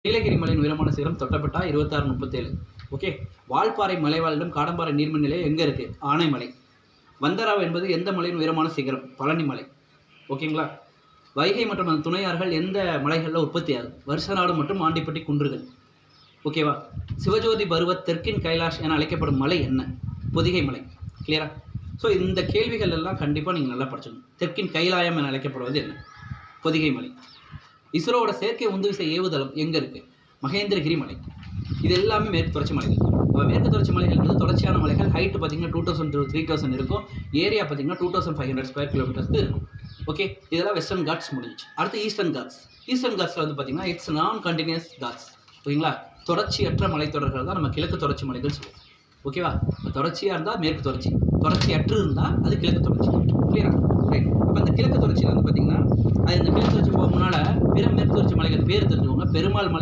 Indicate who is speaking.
Speaker 1: நீலகிரி மலையின் உயரமான சிகரம் தொட்டப்பட்டா 2637. ஓகே. வால்பாறை மலைவாழிடம் காடம்பாறை நீர்மின் நிலையம் எங்கே இருக்குது? ஆனைமலை. வந்தராவ் என்பது எந்த மலையின் உயரமான சிகரம்? பழனி மலை. ஓகேங்களா? வைகை மற்றும் அந்த துணையாறுகள் எந்த மலைகளில் உற்பத்தி ஆகுது? வருஷநாடு மற்றும் ஆண்டிப்பட்டி குன்றுகள். ஓகேவா? சிவஜோதி பருவத் தெற்கின் கைலாஷ் என அழைக்கப்படும் மலை என்ன? பொதிகை மலை. கிளியரா? ஸோ இந்த கேள்விகள் எல்லாம் கண்டிப்பாக நீங்கள் நல்லா படிச்சுக்கணும். தெற்கின் கைலாயம் என அழைக்கப்படுவது என்ன? பொதிகை மலை. இஸ்ரோவோட செயற்கை உந்துவிசை ஏவுதளம் எங்கே இருக்குது? மகேந்திரகிரி மலை. இது எல்லாமே மேற்கு தொடர்ச்சி மலைகள். மேற்கு தொடர்ச்சி மலைகள் என்பது தொடர்ச்சியான மலைகள். ஹைட்டு பார்த்தீங்கன்னா 2000 to 3000 இருக்கும். ஏரியா பார்த்தீங்கன்னா 2500 ஸ்கொயர் கிலோமீட்டர்ஸ்க்கு இருக்கும். ஓகே. இதெல்லாம் வெஸ்டர்ன் காட்ஸ் முடிஞ்சிச்சு. அடுத்து ஈஸ்டர்ன் காட்ஸ். ஈஸ்டர்ன் காட்ஸில் வந்து பார்த்தீங்கன்னா இட்ஸ் நான் கண்டினியூஸ் காட்ஸ். ஓகேங்களா? தொடர்ச்சியற்ற மலைத்தொடர்கள் தான் நம்ம கிழக்கு தொடர்ச்சி மலைகள் சொல்லுவோம். ஓகேவா? தொடர்ச்சியாக இருந்தால் மேற்கு தொடர்ச்சி, தொடர்ச்சியற்று இருந்தால் அது கிழக்கு தொடர்ச்சி. கிளியரா? ரைட். இப்போ இந்த கிழக்கு தொடர்ச்சியில் வந்து பார்த்தீங்கன்னா அது இந்த கிழக்கு தொடர்ச்சி போக முன்னால் பிற மேற்கு தொடர்ச்சி மலைகள் பேர் தெரிஞ்சுக்கோங்க. பெருமாள் மலை,